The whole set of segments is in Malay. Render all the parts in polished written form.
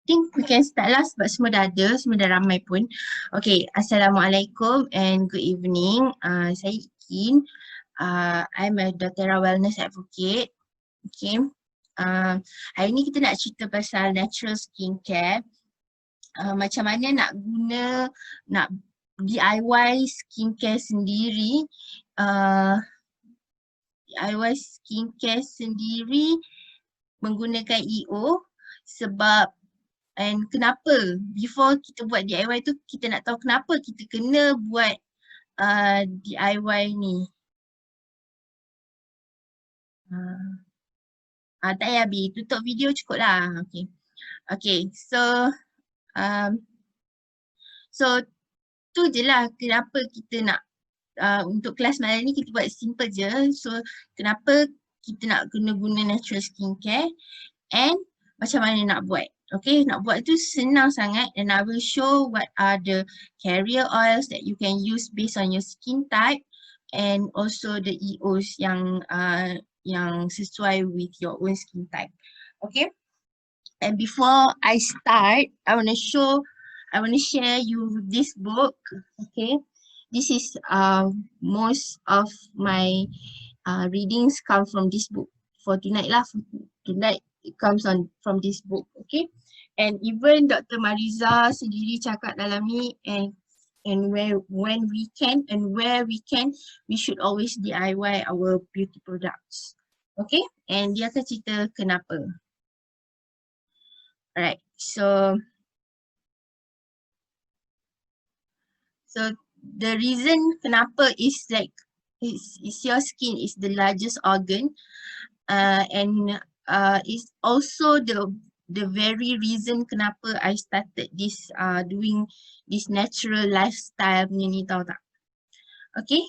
think we can start lah sebab semua dah ada, semua dah ramai pun. Okay, Assalamualaikum and good evening. Saya Ikin. I'm a doTERRA Wellness Advocate. Okay. Hari ni kita nak cerita pasal natural skincare. Macam mana nak DIY skincare sendiri. DIY skincare sendiri menggunakan EO sebab and kenapa before kita buat DIY tu kita nak tahu kenapa kita kena buat DIY ni. Tak payah Abi, tutup video cukup lah. Okay, so tu je lah kenapa kita nak untuk kelas malam ni kita buat simple je. So kenapa kita nak kena guna natural skincare and macam mana nak buat. Okay, nak buat tu senang sangat and I will show what are the carrier oils that you can use based on your skin type and also the EOs yang sesuai with your own skin type. Okay, and before I start, I want to share you this book. Okay, this is most of my readings come from this book for tonight lah. Tonight it comes from this book. Okay, and even Dr. Mariza sendiri cakap dalam ni and when we can and where we can, we should always DIY our beauty products. Okay, and dia akan cerita kenapa. Alright, so the reason kenapa is like is your skin is the largest organ and is also the very reason kenapa I started this doing this natural lifestyle ni tahu tak? Okay,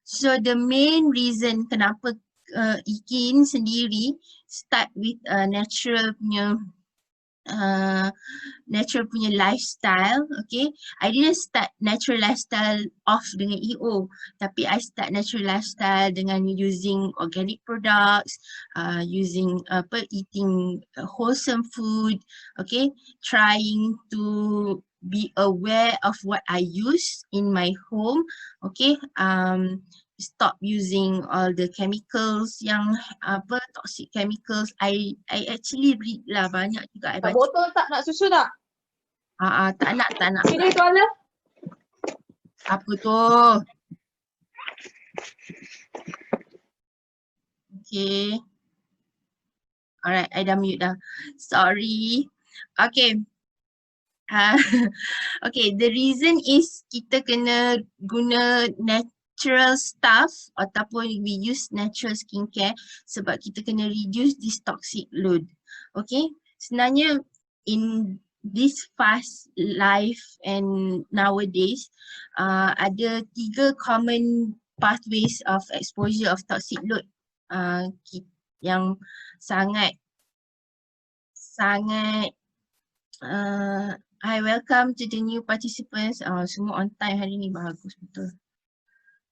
so the main reason kenapa Ikin sendiri start with natural punya lifestyle. Okay, I didn't start natural lifestyle off dengan EO, tapi I start natural lifestyle dengan using organic products, eating wholesome food. Okay, trying to be aware of what I use in my home. Okay, stop using all the chemicals yang toxic chemicals. I actually read lah banyak juga. I baca. Botol tak? Nak susu tak? Tak nak. Sini tuala. Apa tu? Okay. Alright, I dah mute dah. Sorry. Okay. Okay, the reason is kita kena guna natural stuff ataupun we use natural skincare sebab kita kena reduce this toxic load. Okay, sebenarnya in this fast life and nowadays ada 3 common pathways of exposure of toxic load yang sangat I welcome to the new participants. Semua on time hari ni, bagus betul.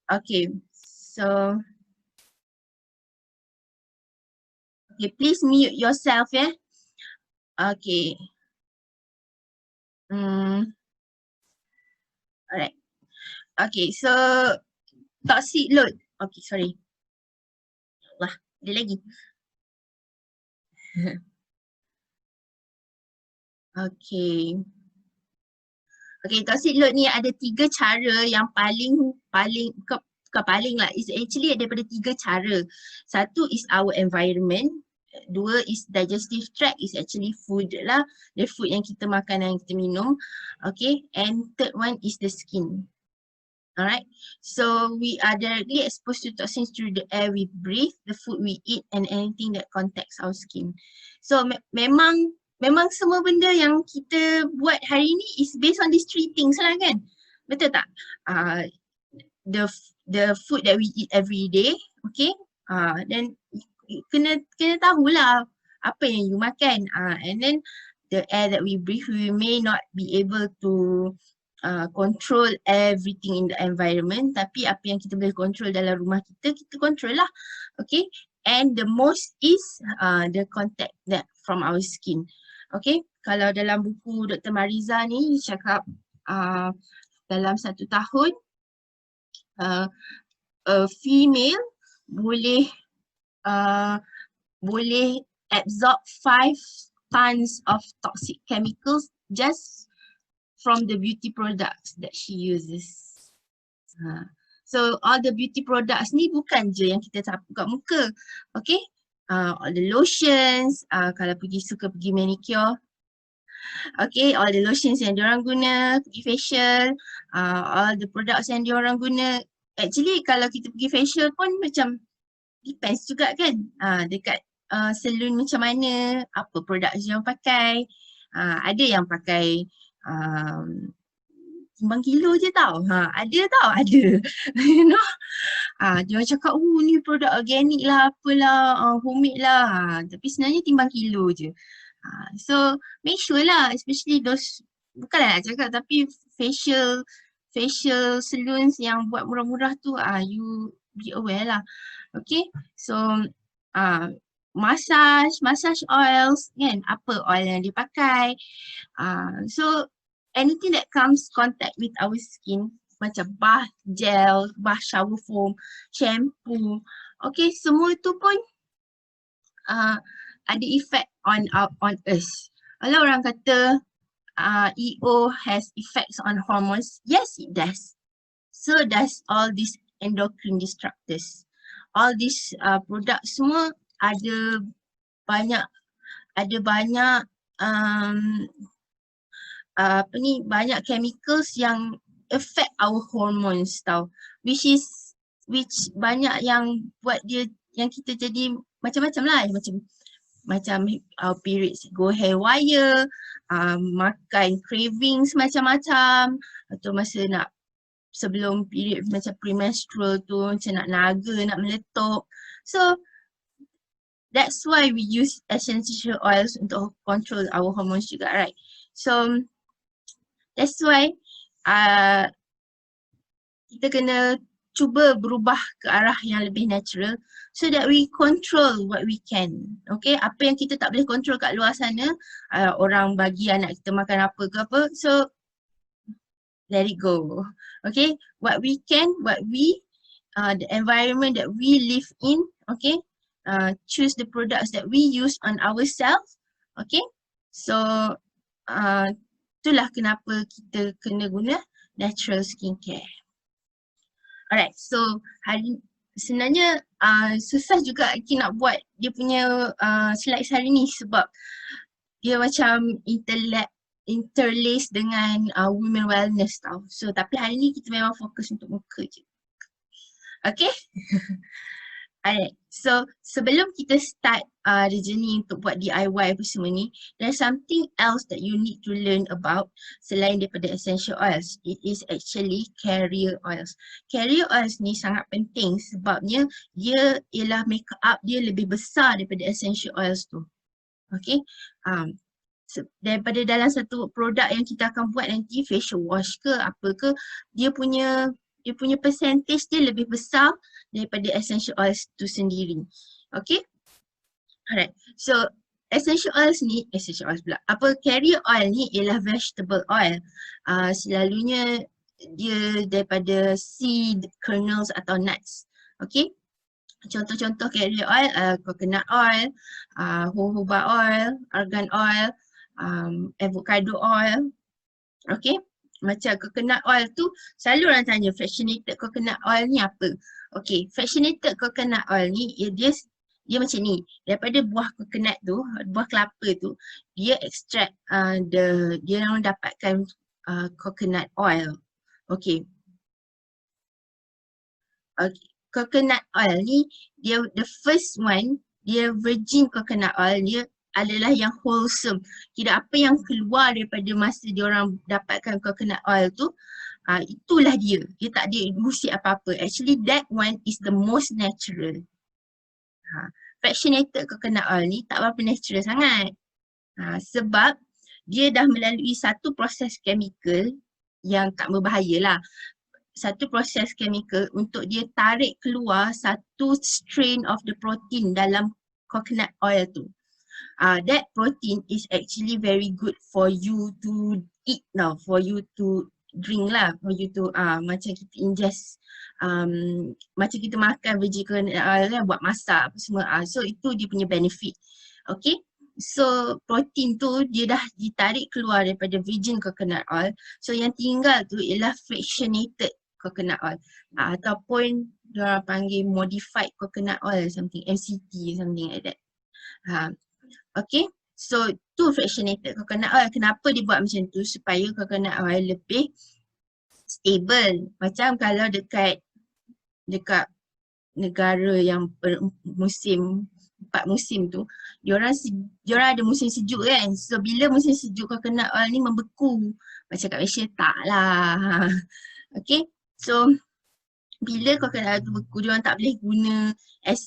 Okay, so please mute yourself ya. Okay. Alright. Okay, so toxic load. Okay, sorry. Wah, ada lagi. Okay, toxic load ni ada 3 cara yang paling bukan paling lah, it's actually daripada 3 cara. Satu is our environment, 2 is digestive tract, is actually food lah, the food yang kita makan dan kita minum. Okay, and third one is the skin. Alright, so we are directly exposed to toxins through the air we breathe, the food we eat and anything that contacts our skin. So memang semua benda yang kita buat hari ni is based on these 3 things lah kan? Betul tak? The food that we eat every day, okay? Then kena tahulah apa yang you makan. And then the air that we breathe, we may not be able to control everything in the environment, tapi apa yang kita boleh control dalam rumah kita control lah. Okay? And the most is the contact that from our skin. Okay, kalau dalam buku Dr. Mariza ni cakap dalam 1 tahun female boleh boleh absorb 5 tons of toxic chemicals just from the beauty products that she uses. So all the beauty products ni bukan je yang kita sapu kat muka. Okay. All the lotions, kalau suka pergi manicure. Okay, all the lotions yang diorang guna, pergi facial, all the products yang diorang guna. Actually kalau kita pergi facial pun macam depends juga kan. Dekat salon macam mana, apa produk yang pakai. Ada yang pakai timbang kilo je tau. Ada tau, ada. You know. Dia cakap, ni produk organik lah, apalah, homemade lah. Tapi sebenarnya timbang kilo je. So make sure lah, especially those, bukanlah nak cakap tapi facial salons yang buat murah-murah tu, you be aware lah. Okay, so massage oils kan, apa oil yang dipakai. So anything that comes contact with our skin, macam bath gel, bath shower foam, shampoo, okay, semua tu pun ada effect on us. Kalau orang kata EO has effects on hormones, yes it does. So does all these endocrine disruptors. All these produk semua ada banyak banyak chemicals yang affect our hormones tau, which banyak yang buat dia, yang kita jadi macam-macam lah, macam periods go haywire, makan cravings macam-macam, atau masa nak sebelum period macam premenstrual tu macam nak naga, nak meletup. So that's why we use essential oils untuk control our hormones juga, right? So that's why kita kena cuba berubah ke arah yang lebih natural so that we control what we can. Okay, apa yang kita tak boleh control kat luar sana, orang bagi anak kita makan apa ke apa, so let it go. Okay, what we can, the environment that we live in, okay, choose the products that we use on ourselves, okay. So itulah kenapa kita kena guna natural skincare. Alright, so sebenarnya susah juga kita nak buat dia punya slides hari ni sebab dia macam interlace dengan women wellness tau. So tapi hari ni kita memang fokus untuk muka je. Okay? Alright, so sebelum kita start the journey untuk buat DIY apa semua ni, there's something else that you need to learn about selain daripada essential oils. It is actually carrier oils. Carrier oils ni sangat penting sebabnya dia ialah makeup dia lebih besar daripada essential oils tu. Okay, daripada dalam satu produk yang kita akan buat nanti, facial wash ke apa ke, dia punya percentage dia lebih besar daripada essential oils tu sendiri. Okay. Alright. So essential oils pula. Carrier oil ni ialah vegetable oil. Selalunya dia daripada seed, kernels atau nuts. Okay. Contoh-contoh carrier oil, coconut oil, jojoba oil, argan oil, avocado oil. Okay. Macam coconut oil tu, selalu orang tanya fractionated coconut oil ni apa? Okay, fractionated coconut oil ni, dia macam ni. Daripada buah coconut tu, buah kelapa tu, dia extract, dia orang dapatkan coconut oil. Okay. Coconut oil ni, dia the first one, dia virgin coconut oil, dia adalah yang wholesome. Kira apa yang keluar daripada masa diorang dapatkan coconut oil tu, itulah dia. Dia tak ada indusi apa-apa. Actually that one is the most natural. Fractionated coconut oil ni tak berapa natural sangat. Sebab dia dah melalui satu proses chemical yang tak berbahaya lah. Satu proses chemical untuk dia tarik keluar satu strain of the protein dalam coconut oil tu. that protein is actually very good for you to eat now, for you to drink lah, for you to macam kita ingest, macam kita makan vegetable kan, buat masak apa semua. So itu dia punya benefit. Okay. So protein tu dia dah ditarik keluar daripada virgin coconut oil. So yang tinggal tu ialah fractionated coconut oil, ataupun dia panggil modified coconut oil, something MCT, something like that. Okay, so tu fractionated coconut oil. Kenapa dia buat macam tu? Supaya coconut oil lebih stable. Macam kalau dekat negara yang bermusim 4 musim tu, diorang ada musim sejuk kan. So bila musim sejuk coconut oil ni membeku. Macam kat Malaysia tak lah. Okay, so bila coconut oil tu beku, diorang tak boleh guna as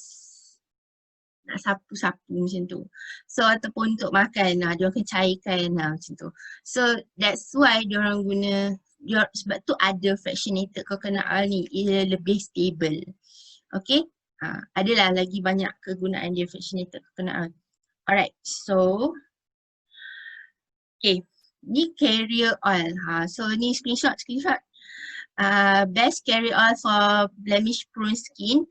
nak sapu-sapu macam tu. So ataupun untuk makan, diorang kena cairkan macam tu. So that's why diorang guna, sebab tu ada fractionated coconut oil ni, ia lebih stable. Okay. Adalah lagi banyak kegunaan dia fractionated coconut oil. Alright, so okay, ni carrier oil. So ni screenshot. Best carrier oil for blemish prone skin.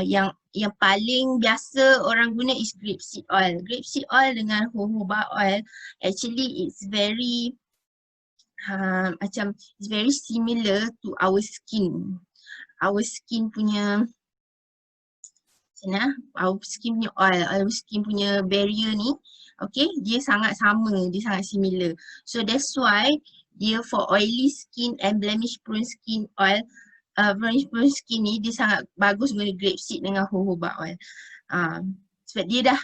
Yang paling biasa orang guna is grapeseed oil. Grapeseed oil dengan jojoba oil actually it's very it's very similar to our skin. Our skin punya our skin punya oil, our skin punya barrier ni, okay, dia sangat sama, dia sangat similar. So that's why dia for oily skin and blemish prone skin oil, blemish prone skin ni dia sangat bagus guna grapeseed dengan jojoba oil. Sebab dia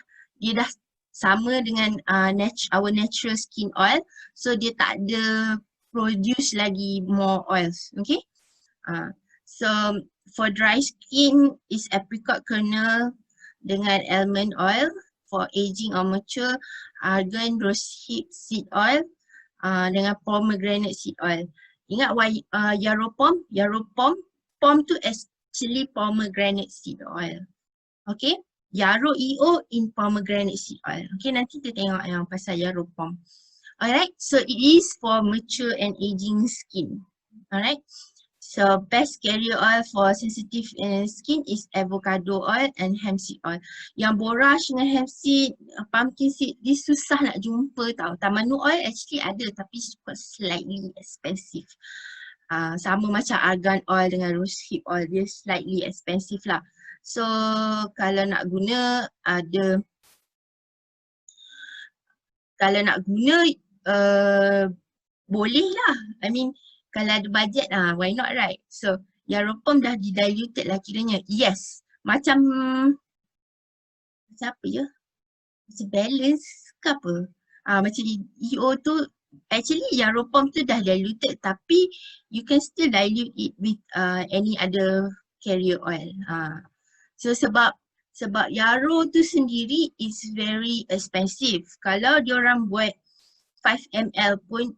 dah sama dengan our natural skin oil, so dia tak ada produce lagi more oils, okay. So for dry skin is apricot kernel dengan almond oil. For aging or mature, argan rosehip seed oil dengan pomegranate seed oil. Ingat pom tu actually pomegranate seed oil. Okay, yarrow EO in pomegranate seed oil. Okay, nanti kita tengok yang pasal yarrow pom. Alright, so it is for mature and aging skin. Alright. So best carrier oil for sensitive skin is avocado oil and hemp seed oil. Yang borage dengan hemp seed, pumpkin seed, dia susah nak jumpa tau. Tamanu oil actually ada tapi slightly expensive. Sama macam argan oil dengan rosehip oil, dia slightly expensive lah. So kalau nak guna boleh lah. I mean kalau ada budget why not, right? So yarrow pom dah diluted lah kiranya. Yes. Macam apa je? Macam balance ke apa? Macam EO tu actually yarrow pom tu dah diluted tapi you can still dilute it with any other carrier oil. So sebab yarrow tu sendiri is very expensive. Kalau diorang buat 5 ml pun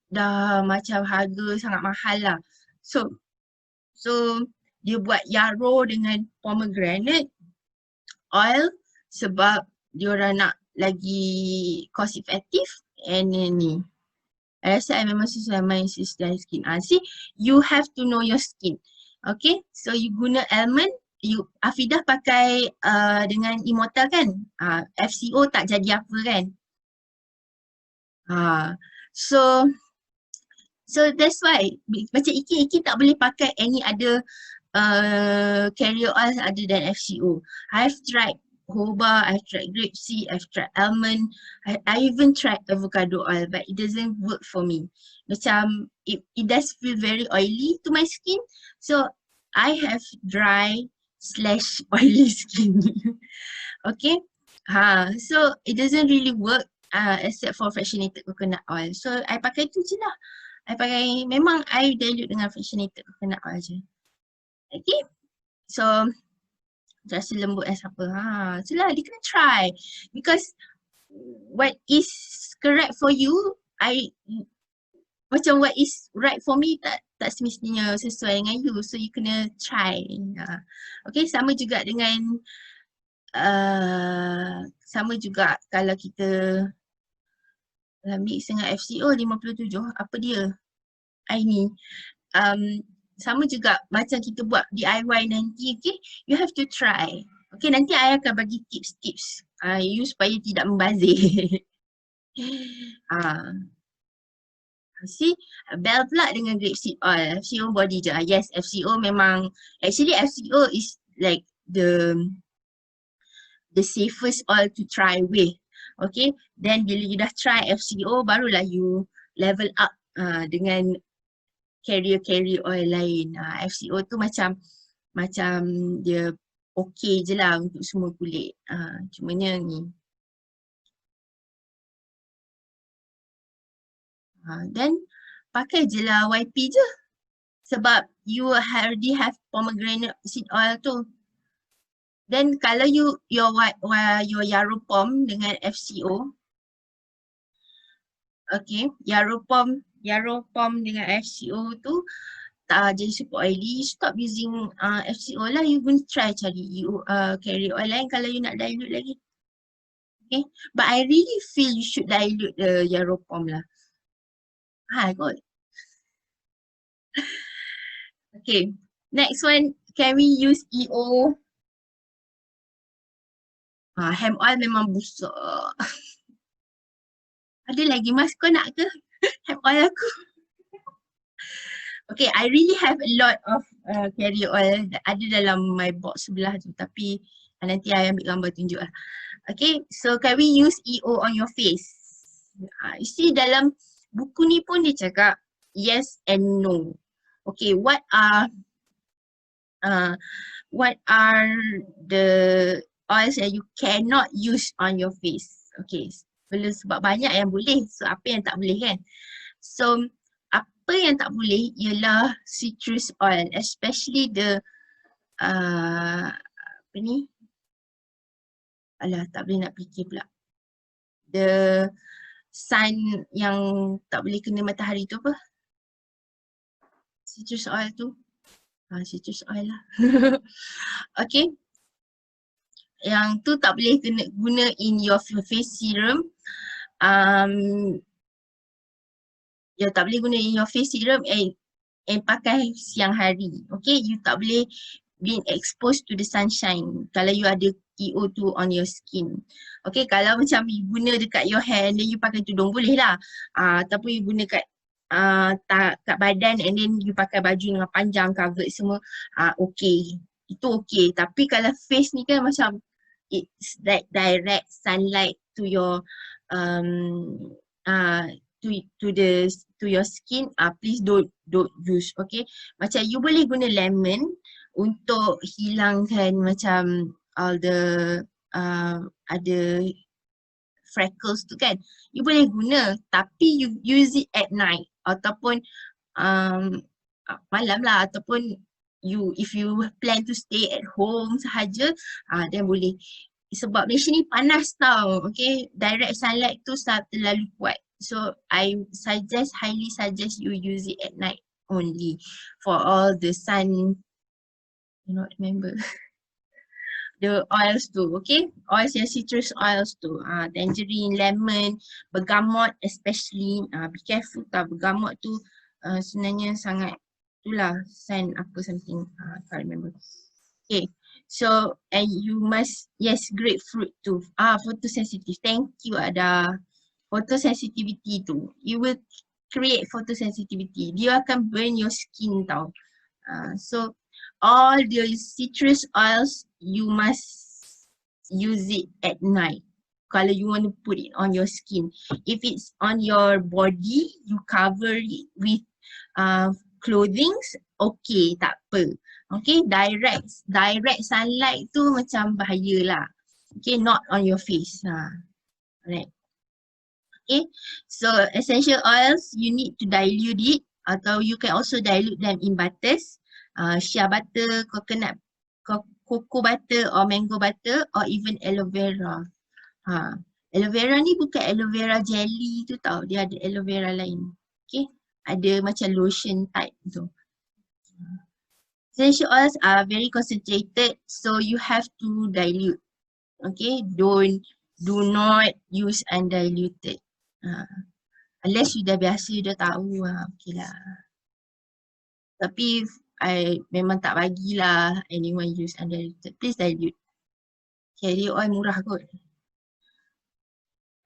dah macam harga sangat mahal lah. So dia buat yarrow dengan pomegranate oil sebab diorang nak lagi cost effective and ni. I rasa memang sesuai my dry skin. See, you have to know your skin. Okay, so you guna almond, Afidah pakai dengan Immortal kan? FCO tak jadi apa kan? So that's why macam Iki tak boleh pakai any other carrier oil other than FCO. I've tried jojoba, I've tried grapeseed, I've tried almond, I even tried avocado oil but it doesn't work for me. Macam it does feel very oily to my skin. So I have dry/oily skin. Okay. So it doesn't really work except for fractionated coconut oil. So I pakai tu je lah. Memang I dilute dengan fractionated coconut oil je. Okay. So rasa lembut as apa. Itulah dia kena try. Because what is correct for you, macam what is right for me tak semestinya sesuai dengan you. So you kena try. Okay, sama juga dengan sama juga kalau kita mix dengan FCO 57, apa dia? Ni sama juga macam kita buat DIY nanti, okay? You have to try. Okay, nanti I akan bagi tips-tips you supaya tidak membazir. See, Bell pula dengan grapeseed oil, FCO body je. Yes, FCO memang, actually FCO is like the safest oil to try with. Okay, then bila you dah try FCO, barulah you level up dengan carrier oil lain. FCO tu macam dia okay je lah untuk semua kulit. Cumanya ni. Then pakai je lah YP je. Sebab you already have pomegranate seed oil tu. Then kalau your Yaropom dengan FCO, okay, Yaropom dengan FCO tu jadi super oily, stop using FCO lah. You gonna try cari carrier oil lain kalau you nak dilute lagi. Okay, but I really feel you should dilute the Yaropom lah. Good. Okay, next one, can we use EO? Hemp oil memang busuk. Ada lagi mas, kau nak ke hemp oil aku? Okay, I really have a lot of carrier oil ada dalam my box sebelah tu, tapi nanti I ambil gambar tunjuk lah. Okay, so can we use EO on your face? You see dalam buku ni pun dia cakap yes and no. Okay, what are the oils that you cannot use on your face? Okay, belum sebab banyak yang boleh, so apa yang tak boleh kan? So apa yang tak boleh ialah citrus oil, especially the apa ni? Alah, tak boleh nak fikir pula. The sun yang tak boleh kena matahari tu apa? Citrus oil tu. Citrus oil lah. Okay. Yang tu tak boleh guna in your face serum. Ya, tak boleh guna in your face serum and pakai siang hari. Okay, you tak boleh being exposed to the sunshine kalau you ada EO tu on your skin. Okay, kalau macam you guna dekat your hand, then you pakai tudung boleh lah. Ataupun you guna kat badan and then you pakai baju dengan panjang covered semua, okay. Itu okay. Tapi kalau face ni kan macam it's like direct sunlight to your to your skin, please don't use, okay. Macam you boleh guna lemon untuk hilangkan macam all the ada freckles tu kan, you boleh guna, tapi you use it at night ataupun malam lah, ataupun if you plan to stay at home sahaja, then boleh. Sebab Malaysia ni panas tau, okay, direct sunlight tu terlalu kuat. So I highly suggest you use it at night only for all the sun, remember the oils tu, okay, oils yang citrus oils tu, tangerine, lemon, bergamot especially, be careful tau, bergamot tu sebenarnya sangat itulah sun apa something, I can't remember. Okay, so and you must, yes, grapefruit tu, photosensitive, thank you Ada. Photosensitivity tu, you will create photosensitivity, dia akan burn your skin tau. So all the citrus oils you must use it at night kalau you want to put it on your skin. If it's on your body, you cover it with clothing, okay, tak apa. Okay, direct sunlight tu macam bahaya lah. Okay, not on your face. Alright. Okay, so essential oils, you need to dilute it, atau you can also dilute them in butters, shea butter, coconut, cocoa butter or mango butter, or even aloe vera. Aloe vera ni bukan aloe vera jelly tu tau, dia ada aloe vera lain. Okay, ada macam lotion type tu. Essential oils are very concentrated, so you have to dilute. Okay, do not use undiluted. Unless you dah biasa, you dah tahu okay lah. Tapi I memang tak bagilah anyone use undiluted. Please dilute. Carrier oil murah kot.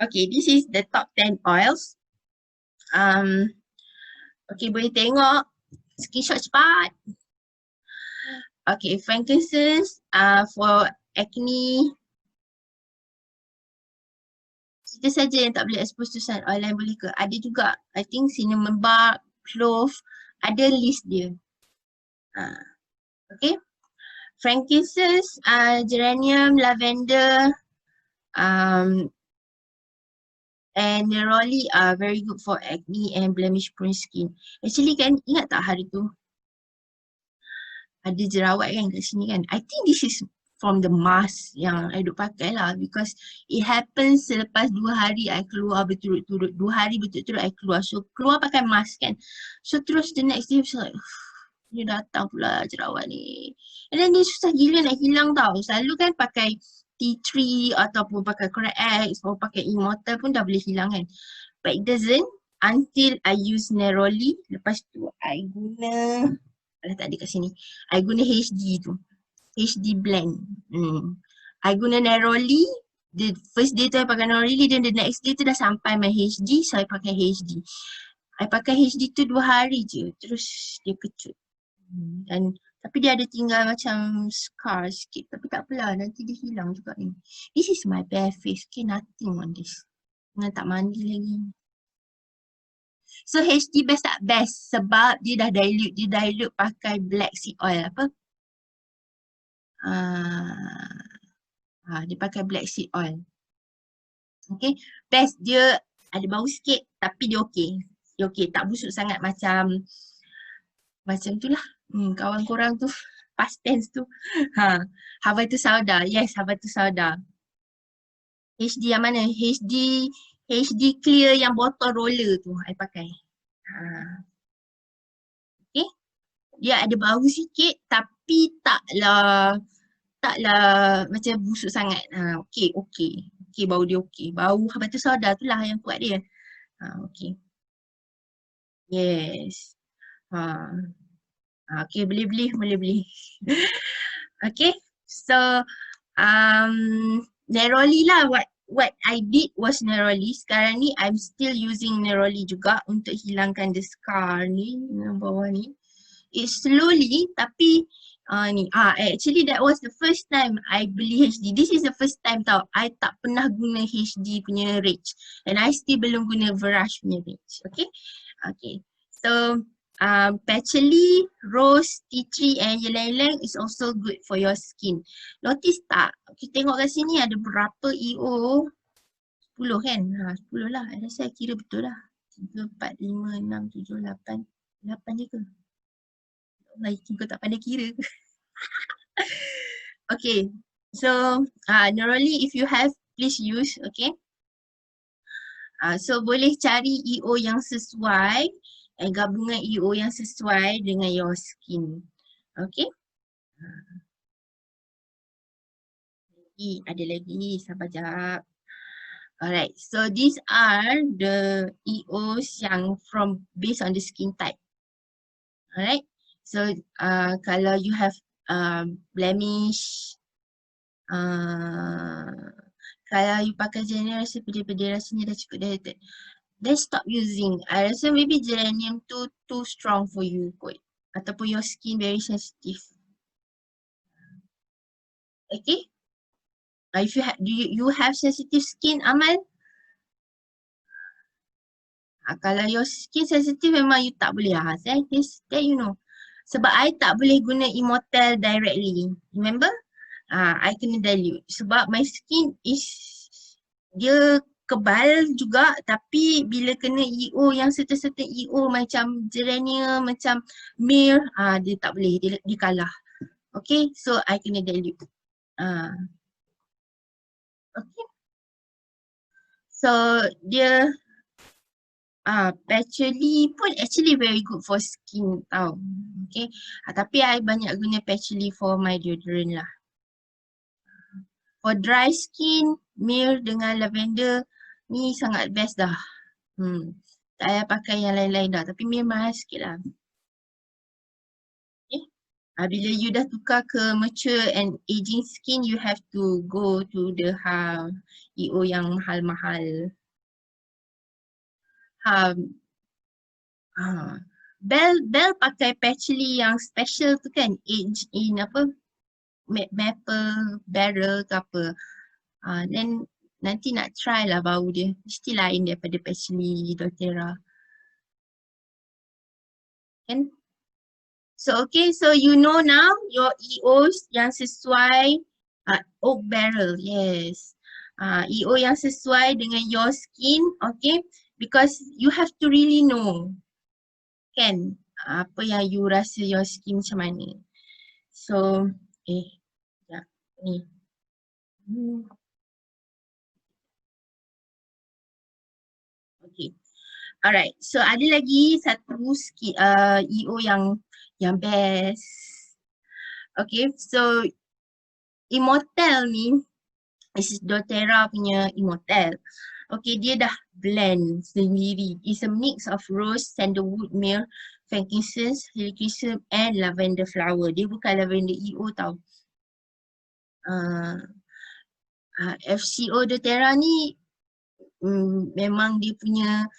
Okay, this is the top 10 oils. Okay, boleh tengok. Screenshot cepat. Okay, frankincense for acne. Kita saja yang tak boleh expose to sun. Oil lain boleh ke? Ada juga. I think cinnamon bark, clove. Ada list dia. Okay. Frankincense, geranium, lavender, and neroli are very good for acne and blemish prone skin. Actually kan, ingat tak hari tu ada jerawat kan kat sini kan? I think this is from the mask yang I duk pakai lah, because it happens selepas 2 hari I keluar berturut-turut. 2 hari berturut-turut I keluar. So keluar pakai mask kan. So terus the next day I like, dia datang pula jerawat ni. And then dia susah gila nak hilang tau. Selalu kan pakai tea tree ataupun pakai Correct X atau pakai Immortal pun dah boleh hilang kan. But it doesn't until I use Neroli. Lepas tu I guna, tak ada kat sini. I guna HD tu. HD blend. I guna Neroli. The first day tu I pakai Neroli, then the next day tu dah sampai my HD, so I pakai HD. I pakai HD tu 2 hari je, terus dia kecut. Dan tapi dia ada tinggal macam scar sikit, tapi tak apalah, nanti dia hilang juga ni. This is my bare face, okay, nothing on this. Dengan tak mandi lagi. So HD best tak best sebab dia dah dilute, pakai black seed oil apa? Dia pakai black seed oil. Okay, best dia ada bau sikit tapi dia okay. Dia okay, tak busuk sangat macam tu lah. Kawan korang tu past tense tu. Habatus Sauda. Yes, Habatus Sauda. HD yang mana? HD clear yang botol roller tu I pakai. Okay. Dia ada bau sikit tapi taklah macam busuk sangat. Okay. Okay, bau dia okay. Bau Habatus Sauda tu lah yang kuat dia. Okay. Yes. Okay, boleh beli. Okay, so Neroli lah, what I did was Neroli. Sekarang ni I'm still using Neroli juga untuk hilangkan the scar ni yang bawah ni. It's slowly tapi actually that was the first time I beli HD. This is the first time tau I tak pernah guna HD punya range, and I still belum guna Verage punya range. Okay, so patchouli, rose, tea tree and ylang-ylang is also good for your skin. Notice tak? Kita tengok kat sini ada berapa EO? 10 kan? 10 lah. I rasa I kira betul lah. 3, 4, 5, 6, 7, 8. 8 je ke? Allah, kau tak pandai kira. Okay. So, normally if you have, please use. Okay. So, boleh cari EO yang sesuai. Gabungan EO yang sesuai dengan your skin. Okay. Ada lagi, sabar jap. Alright, so these are the EOs yang based on the skin type. Alright, so kalau you have blemish, kalau you pakai geranium rasa pedih-pedih, rasanya dah cukup diluted, then stop using. I rasa maybe geranium too strong for you kot, ataupun your skin very sensitive. Okay, if you have sensitive skin, Amal? Kalau your skin sensitive memang you tak boleh that you know. Sebab I tak boleh guna Immortal directly. Remember? I kena dilute. Sebab my skin dia kebal juga, tapi bila kena EO yang certain EO macam geranium, macam myrrh, dia tak boleh, dia kalah. Okay, so I kena dilute. Okay. So dia patchouli pun actually very good for skin tau. Okay. Tapi I banyak guna patchouli for my deodorant lah. For dry skin, Myrrh dengan lavender ni sangat best dah. Tak payah pakai yang lain-lain dah. Tapi Myrrh mahal sikit lah. Okay. Bila you dah tukar ke mature and aging skin, you have to go to the EO yang mahal-mahal. Bell pakai Patchouli yang special tu kan, age in apa, maple barrel ke apa. Then nanti nak try lah bau dia, mesti lain daripada Patchouli doTERRA. Kan? So okay, so you know now your EOs yang sesuai oak barrel, yes. EO yang sesuai dengan your skin, okay, because you have to really know kan apa yang you rasa your skin macam mana. So sekejap ni. Okay. Alright, so ada lagi satu EO yang best. Okay, so Immortelle ni, this is doTERRA punya Immortelle. Okay, dia dah blend sendiri. It's a mix of rose, sandalwood, myrrh, frankincense, helichrysum and lavender flower. Dia bukan lavender EO tau. FCO doTERRA ni memang dia punya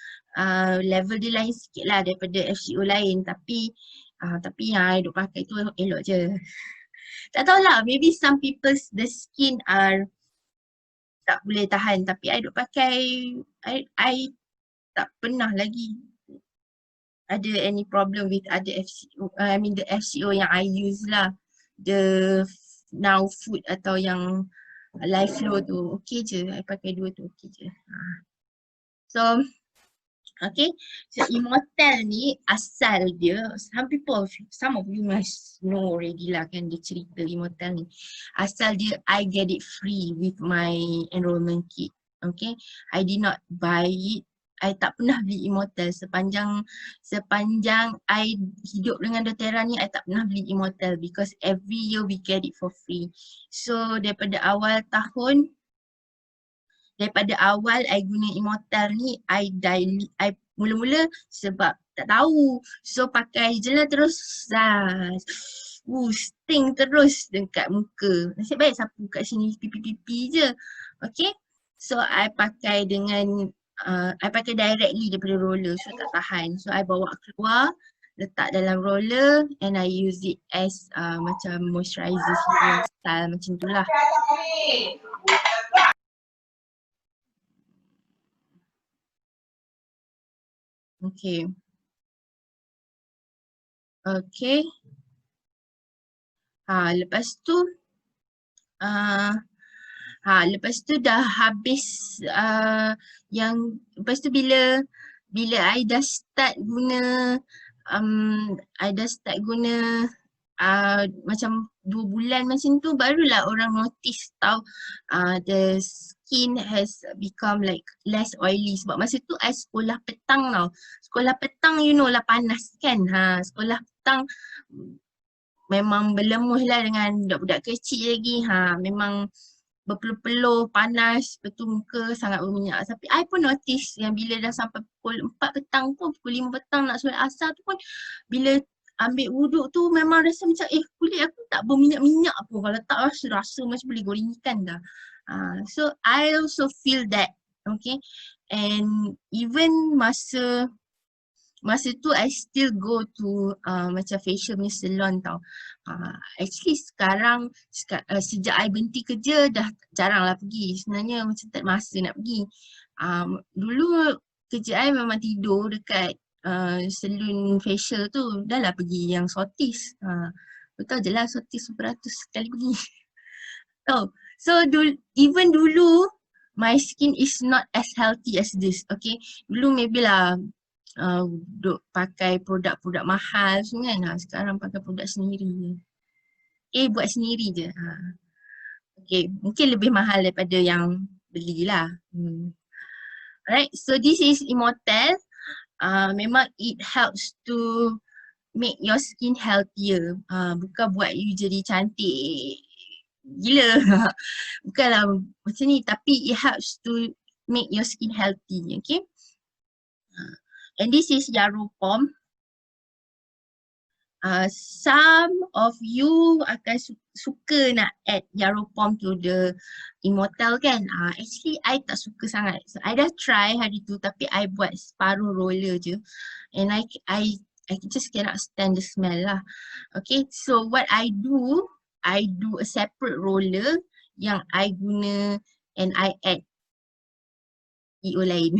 level dia lain sikit lah daripada FCO lain, tapi yang I duk pakai tu elok je. Tak tahulah, maybe some people's the skin are tak boleh tahan, tapi I duk pakai, I tak pernah lagi ada any problem with other FCO, I mean the FCO yang I use lah, the Now Food atau yang Life Flow tu, okay je, I pakai dua tu okay je. So, okay, so Immortelle ni asal dia, some of you must know already lah kan dia cerita Immortelle ni. Asal dia, I get it free with my enrollment kit, okay. I did not buy it, I tak pernah beli Immortelle sepanjang I hidup dengan doTERRA ni, I tak pernah beli Immortelle because every year we get it for free. So daripada awal I guna Immortelle ni, I mula-mula sebab tak tahu. So pakai je lah terus. Sting terus dekat muka. Nasib baik sapu kat sini pipi-pipi je. Okay. So I pakai I pakai directly daripada roller, so tak tahan. So I bawa keluar, letak dalam roller and I use it as macam moisturizer style macam tu lah. Okay. Okay. Lepas tu lepas tu dah habis lepas tu bila I dah start guna macam 2 bulan macam tu, barulah orang notice tau the skin has become like less oily. Sebab masa tu I sekolah petang tau. Sekolah petang you know lah panas kan. Sekolah petang memang berlemuh lah dengan budak-budak kecil lagi. Memang berpeluh-peluh, panas, betul muka sangat berminyak. Tapi I pun notice yang bila dah sampai pukul 4 petang pun, pukul 5 petang nak solat asar tu pun, bila ambil wuduk tu memang rasa macam kulit aku tak berminyak-minyak pun. Kalau tak rasa macam boleh goreng ikan dah. So I also feel that, okay. And even masa tu I still go to macam facial punya salon tau. Actually sekarang sejak I berhenti kerja dah jarang lah pergi. Sebenarnya macam tak masa nak pergi. Dulu kerja I memang tidur dekat salon facial tu. Dah lah pergi yang Sotis. Betul je lah Sotis beratus sekali pergi. So even dulu my skin is not as healthy as this, okay. Dulu maybe lah duk pakai produk-produk mahal semua kan. Sekarang pakai produk sendiri. Buat sendiri je. Okay, mungkin lebih mahal daripada yang belilah. Alright, so this is Immortelle. Memang it helps to make your skin healthier. Bukan buat you jadi cantik gila. Bukanlah macam ni, tapi it helps to make your skin healthy, okay? And this is Yaropom. Some of you akan suka nak add Yaropom to the Immortal kan. Actually I tak suka sangat. So, I dah try hari tu tapi I buat separuh roller je. And I just cannot stand the smell lah. Okay, so what I do a separate roller yang I guna and I add EO lain.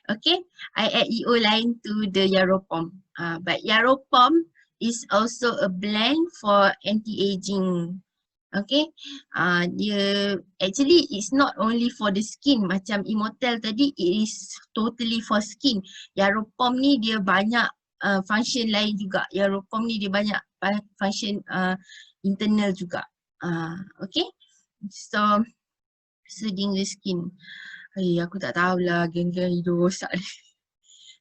Okay, I add EO lain to the Yaropom. But Yaropom is also a blend for anti-aging. Okay, dia actually it's not only for the skin macam Immortal tadi, it is totally for skin. Yaropom ni dia banyak function lain juga. Yaropom ni dia banyak function internal juga. Okay, so soothing the skin. Aku tak tahulah geng-geng hidung rosak ni.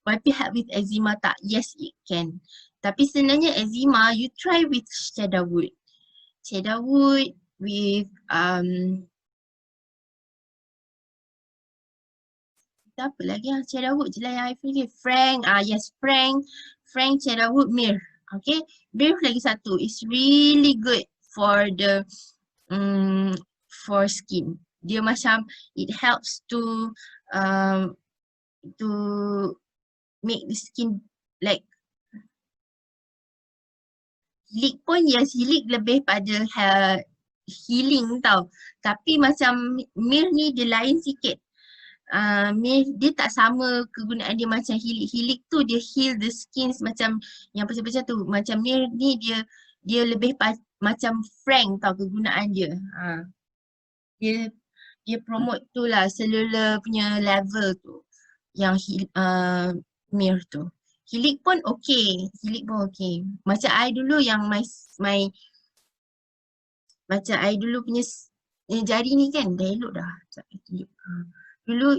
YP help with eczema tak? Yes, it can. Tapi sebenarnya eczema, you try with cedarwood. Cedarwood with apa lagi yang cedarwood je lah yang I fikir. Frank, yes, Frank cedarwood, myrrh. Okay, myrrh lagi satu. It's really good for the for skin. Dia macam it helps to make the skin like Healing pun yes, healing lebih pada healing tau. Tapi macam myrrh ni dia lain sikit. Myrrh dia tak sama kegunaan dia macam healing. Healing tu dia heal the skin macam yang macam-macam tu. Macam myrrh ni dia lebih macam frank tau kegunaan dia. Dia promote tu lah cellular punya level tu. Yang myrrh tu. Healing pun okay. Macam I dulu yang macam I dulu punya jari ni kan dah elok dah. Dulu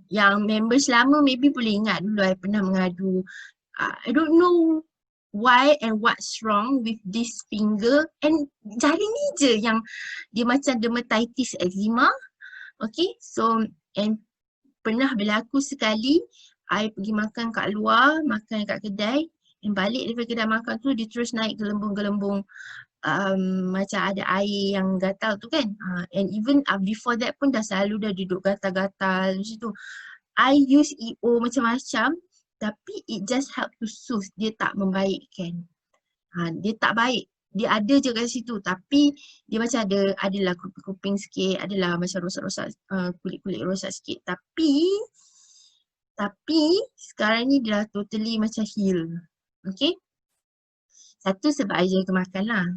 yang members lama maybe boleh ingat dulu I pernah mengadu. I don't know why and what's wrong with this finger, and jari ni je yang dia macam dermatitis eczema. Okay, so and pernah berlaku sekali I pergi makan kat luar, makan kat kedai, dan balik daripada kedai makan tu dia terus naik gelembung-gelembung macam ada air yang gatal tu kan. And even before that pun dah selalu dah duduk gatal-gatal macam tu. I use EO macam-macam tapi it just help to soothe, dia tak membaikkan. Dia tak baik. Dia ada je kat situ tapi dia macam adalah kuping sikit, adalah macam rosak-rosak, kulit-kulit rosak sikit. Tapi sekarang ni dia dah totally macam heal. Okay. Satu sebab I jaga makan lah.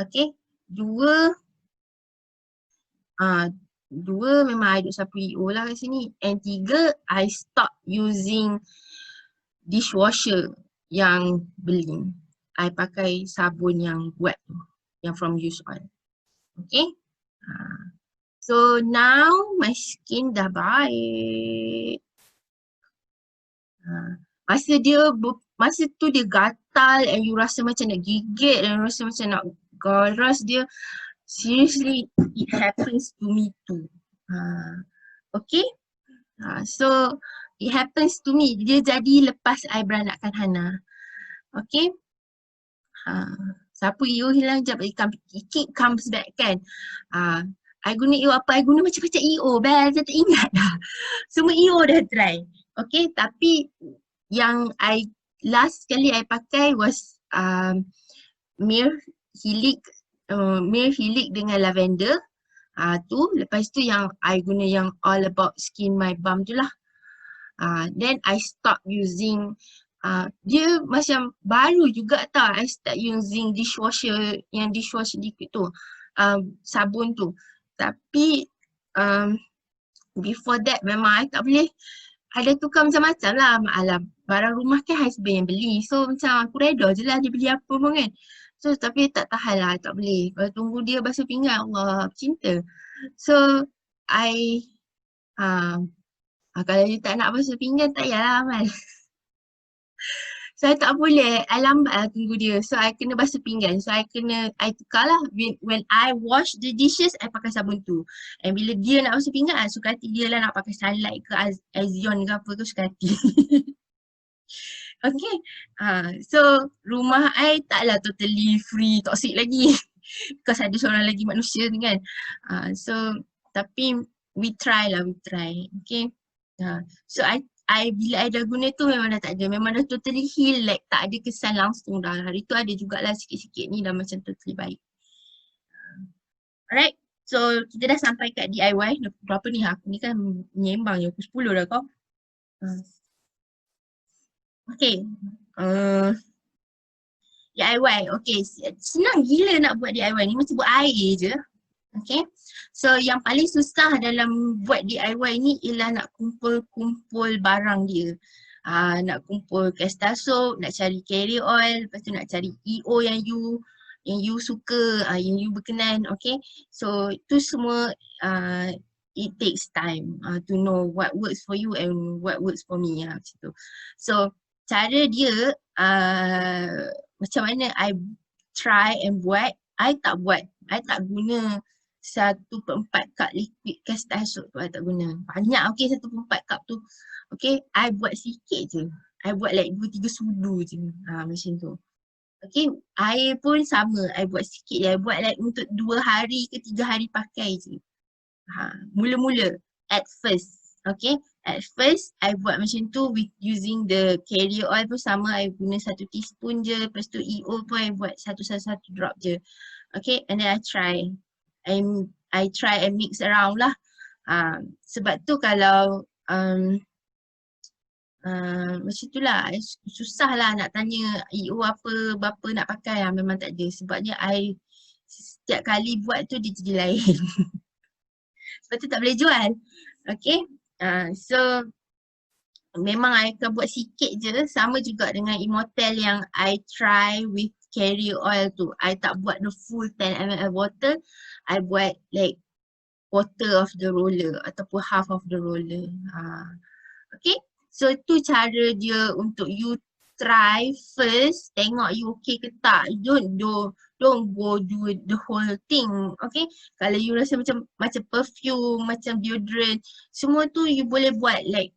Okay. Dua memang I duk sapu EO lah kat sini. And tiga, I stop using dishwasher yang beli. I pakai sabun yang buat tu. Yang from use on. Okay. So now my skin dah baik. Masa tu dia gatal and you rasa macam nak gigit dan rasa macam nak garas dia. Seriously, it happens to me too. Okay. So it happens to me. Dia jadi lepas I beranakkan Hana. Okay. Sapu EO hilang jap, it comes back kan. I guna EO apa? I guna macam-macam EO. Saya tak ingat dah. Semua EO dah try. Okay, tapi yang last kali I pakai was myrrh Healic dengan lavender. Tu, lepas tu yang I guna yang All About Skin My Balm tu lah. Then I stop using dia macam baru juga tau I start using dishwasher liquid tu, sabun tu. Tapi before that memang I tak boleh. Ada tukar macam-macam lah. Alah, barang rumah kan husband yang beli. So macam aku reda je lah dia beli apa pun kan. So tapi tak tahan lah, tak boleh. Kalau tunggu dia basuh pinggan, Allah cinta. So I kalau you tak nak basuh pinggan tak payahlah amal. So I tak boleh, I lambat lah tunggu dia. So I kena basuh pinggan. So I tukar lah. When I wash the dishes, I pakai sabun tu. And bila dia nak basuh pinggan, suka hati dia lah nak pakai Sunlight ke Azion ke apa ke, suka hati. Okay. So rumah I taklah totally free toxic lagi. Because ada seorang lagi manusia ni kan. So tapi we try lah, we try. Okay. So bila I dah guna tu memang dah tak ada. Memang dah totally heal, like tak ada kesan langsung dah. Hari tu ada jugalah sikit-sikit ni dah macam totally baik. Alright. So kita dah sampai kat DIY. Berapa ni? Aku ni kan menyembang je. Pukul 10 dah kau. Okay. DIY. Okay. Senang gila nak buat DIY ni. Macam buat air je. Okay. So yang paling susah dalam buat DIY ni ialah nak kumpul-kumpul barang dia. Nak kumpul Casta soap, nak cari carrier oil, lepas tu nak cari EO yang you suka, yang you berkenan. Okay. So tu semua it takes time to know what works for you and what works for me. Macam tu. So cara dia macam mana I try and buat, I tak guna 1/4 cup liquid Casta soap tu, I tak guna. Banyak okay 1/4 cup tu. Okay, I buat sikit je. I buat like 2-3 sudu je. Macam tu. Okay, air pun sama. I buat sikit je. I buat like untuk 2 hari ke 3 hari pakai je. Mula-mula. At first. Okay, at first I buat macam tu with using the carrier oil pun sama. I guna 1 teaspoon je. Lepas tu EO pun I buat satu drop je. Okay, and then I try. I try and mix around lah. Sebab tu kalau macam tu lah, susah lah nak tanya EO berapa nak pakai lah. Memang tak ada. Sebabnya I setiap kali buat tu dia jadi lain. Sebab tu tak boleh jual. Okay. So memang I akan buat sikit je. Sama juga dengan Immortelle yang I try with carrier oil tu. I tak buat the full 10 ml bottle. I buat like quarter of the roller ataupun half of the roller. Okay. So tu cara dia untuk you try first. Tengok you okay ke tak. Don't go do the whole thing. Okay. Kalau you rasa macam perfume, macam deodorant, semua tu you boleh buat like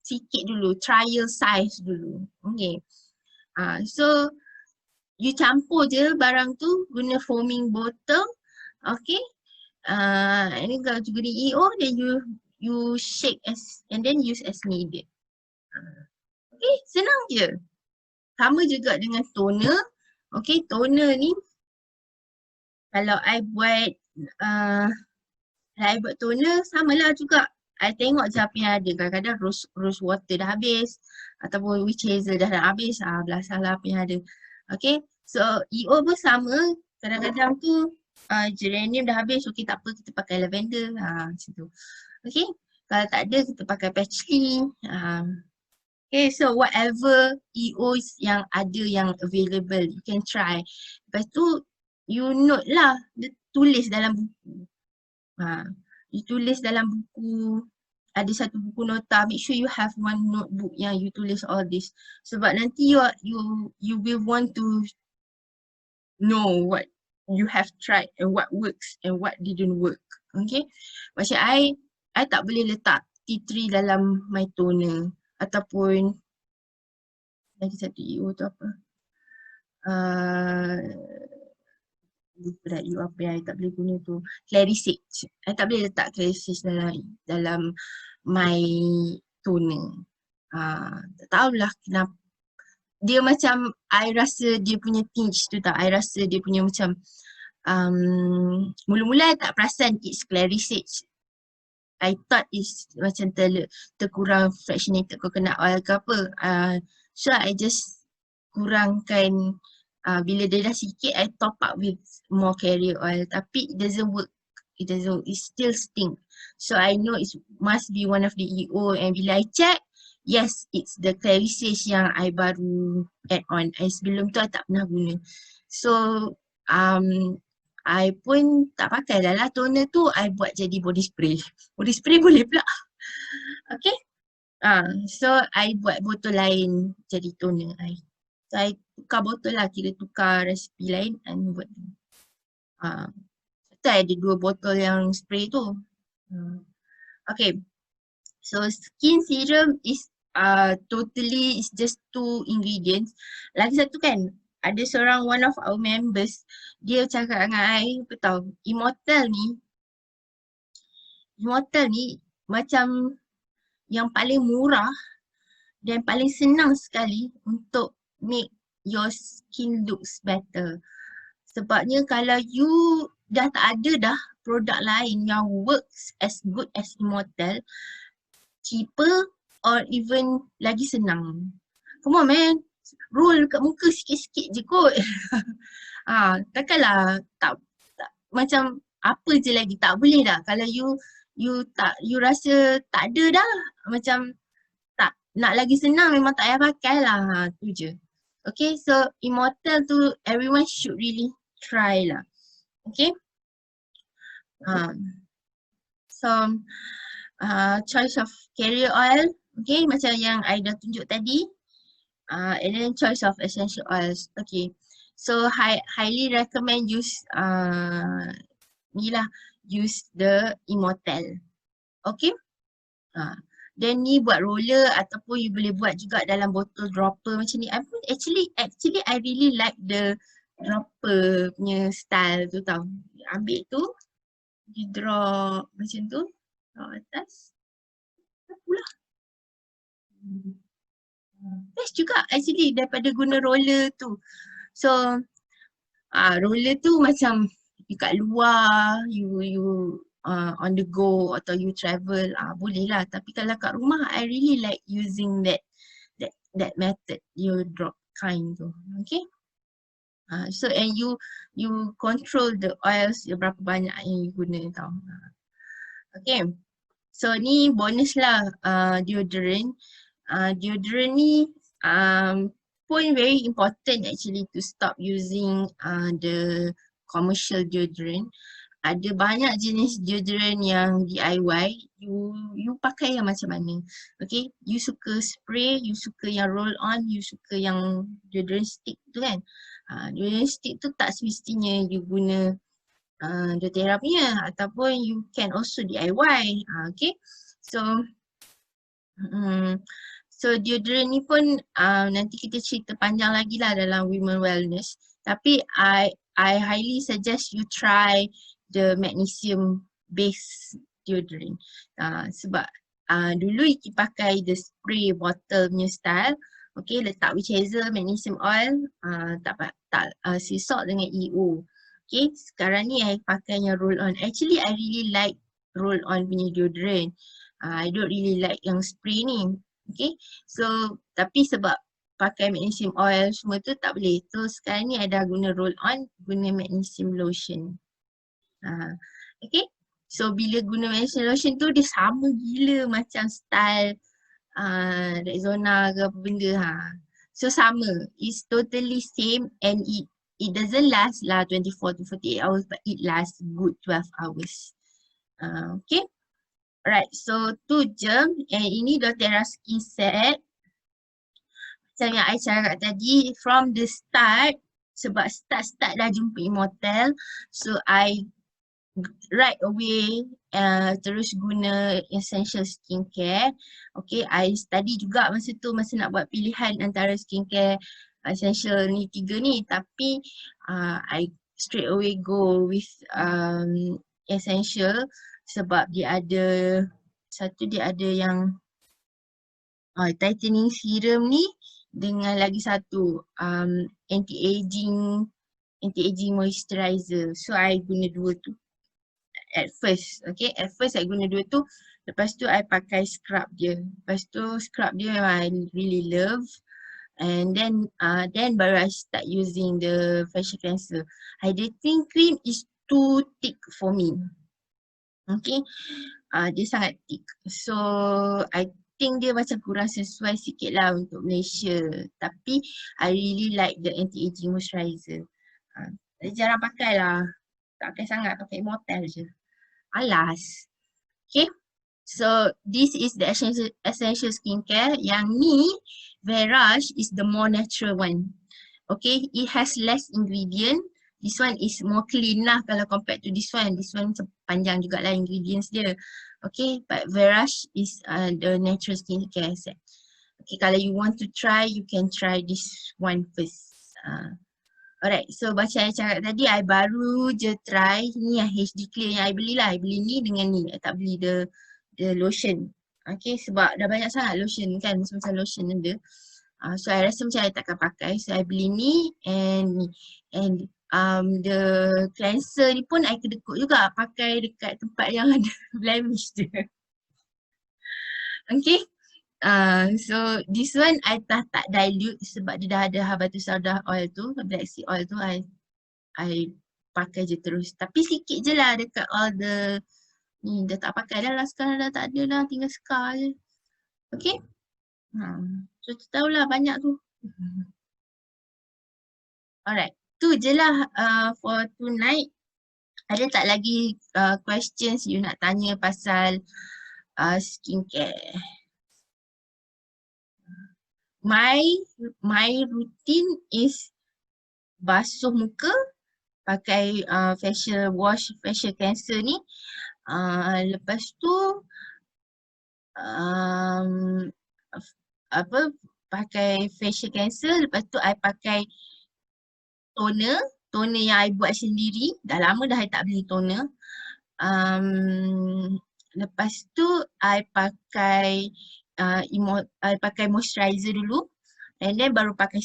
sikit dulu, trial size dulu. Okay. So you campur je barang tu guna foaming bottle. Okay. And then kalau you guna EO, then you shake and then use as needed. Okay, senang je. Sama juga dengan toner. Okay, toner ni kalau I buat toner samalah juga. I tengok je apa yang ada. Kadang-kadang rose water dah habis ataupun witch hazel dah habis. Belasahlah apa yang ada. Okay, so EO pun sama. Kadang-kadang tu geranium dah habis. Okay, tak apa, kita pakai lavender. Macam tu. Okay, kalau tak ada kita pakai patchouli. Okay, so whatever EOs yang ada yang available, you can try. Lepas tu, you note lah, dia tulis dalam buku. You tulis dalam buku, ada satu buku nota, make sure you have one notebook yang you tulis all this. Sebab nanti you will want to know what you have tried and what works and what didn't work. Okay, macam I tak boleh letak tea tree dalam my toner ataupun lagi satu EO tu apa. Lupa you apa yang I tak boleh guna tu. Clary sage. I tak boleh letak clary sage dalam my toner. Tak tahulah kenapa. Dia macam I rasa dia punya tinge tu tak. I rasa dia punya macam mula-mula I tak perasan it's clary sage. I thought it's macam terkurang fractionated coconut oil ke apa. So I just kurangkan, bila dia dah sikit I top up with more carrier oil. Tapi it doesn't work. It still stink. So I know it must be one of the EO, and bila I check, yes, it's the clary sage yang I baru add on. Sebelum tu I tak pernah guna. So I pun tak pakai dah lah toner tu, I buat jadi body spray. Body spray boleh pula. Okay. So I buat botol lain jadi toner I. So I tukar botol lah, kira tukar resipi lain and buat tu. Betul ada 2 botol yang spray tu. Okay. So skin serum is totally is just 2 ingredients. Lagi satu kan, ada seorang one of our members, dia cakap dengan I, apa tahu, Immortal ni macam yang paling murah dan paling senang sekali untuk make your skin looks better. Sebabnya kalau you dah tak ada dah produk lain yang works as good as Immortal, cheaper or even lagi senang. Come on man, roll kat muka sikit-sikit je kot. Takkanlah tak macam apa je lagi tak boleh dah. Kalau you rasa tak ada dah, macam tak nak lagi senang memang tak payah pakai lah. Tu je. Okay, so Immortal tu everyone should really try lah. Okay. So choice of carrier oil, okay, macam yang I dah tunjuk tadi. And then choice of essential oils. Okay. So highly recommend use use the Immortal. Okay. Then ni buat roller ataupun you boleh buat juga dalam botol dropper macam ni. Actually I really like the dropper punya style tu tau. Ambil tu, di drop macam tu, drop atas. Pula. Best juga actually daripada guna roller tu. So roller tu macam you kat luar, you on the go atau you travel, boleh lah. Tapi kalau kat rumah, I really like using that method, you drop kind tu. Okay. So and you control the oils berapa banyak yang you guna tau. Okay. So ni bonus lah deodorant. Deodorant ni point very important actually to stop using the commercial deodorant. Ada banyak jenis deodorant yang DIY, you pakai yang macam mana. Okay, you suka spray, you suka yang roll on, you suka yang deodorant stick tu kan. Deodorant stick tu tak semestinya you guna doTERRA punya, ataupun you can also DIY. Okay, so deodorant ni pun nanti kita cerita panjang lagi lah dalam Women Wellness. Tapi I highly suggest you try the magnesium based deodorant. Sebab dulu Iki pakai the spray bottle punya style. Okay, letak witch hazel, magnesium oil, sea salt dengan EO. Okay, sekarang ni I pakai yang roll on. Actually I really like roll on punya deodorant. I don't really like yang spray ni. Okay, so tapi sebab pakai magnesium oil semua tu tak boleh. So sekarang ni I dah guna roll on, guna magnesium lotion. Okay, so bila guna magnesium lotion tu dia sama gila macam style Rexona ke apa benda. So sama, it's totally same and it doesn't last lah 24 to 48 hours but it lasts good 12 hours. Okay. Alright, so tu je. And ini doTERRA skin set. Macam yang I cakap tadi, from the start, sebab start dah jumpa Immortal, so I right away terus guna essential skincare. Okay, I study juga masa tu, masa nak buat pilihan antara skincare essential ni 3 ni. Tapi I straight away go with essential sebab dia ada yang tightening serum ni dengan lagi satu anti-aging moisturizer. So I guna 2 tu at first. Okay, at first I guna 2 tu. Lepas tu I pakai scrub dia. Lepas tu scrub dia memang I really love. And then baru I start using the facial cleanser. Hydrating cream is too thick for me. Okay, dia sangat thick. So I think dia macam kurang sesuai sikit lah untuk Malaysia. Tapi I really like the anti-aging moisturizer. Jarang pakai lah. Tak pakai sangat, pakai Immortal je. Alas. Okay. So this is the essential skincare. Yang ni, Verage is the more natural one. Okay, it has less ingredient. This one is more clean lah kalau compared to this one. This one panjang jugalah ingredients dia. Okay, but Verage is the natural skincare set. Okay, kalau you want to try, you can try this one first. Alright, so macam saya cakap tadi, I baru je try ni yang HD Clear yang I belilah. I beli ni dengan ni. I tak beli the lotion. Okay, sebab dah banyak sangat lotion kan, macam lotion ada. So I rasa macam I takkan pakai. So I beli ni and ni. And the cleanser ni pun I kedekut juga pakai dekat tempat yang ada blemish dia. Okay. So this one I tak dilute sebab dia dah ada habatus sauda oil tu, black seed oil tu I pakai je terus. Tapi sikit je lah dekat all the ni, dah tak pakai dah lah sekarang, dah tak ada dah, tinggal scar je. Okay. So tu tahulah banyak tu. Alright, tu je lah for tonight. Ada tak lagi questions you nak tanya pasal skincare? My routine is basuh muka pakai facial wash, facial cleanser ni. Lepas tu pakai facial cleanser, lepas tu I pakai toner yang I buat sendiri. Dah lama dah I tak beli toner. Lepas tu I pakai I pakai moisturizer dulu, and then baru pakai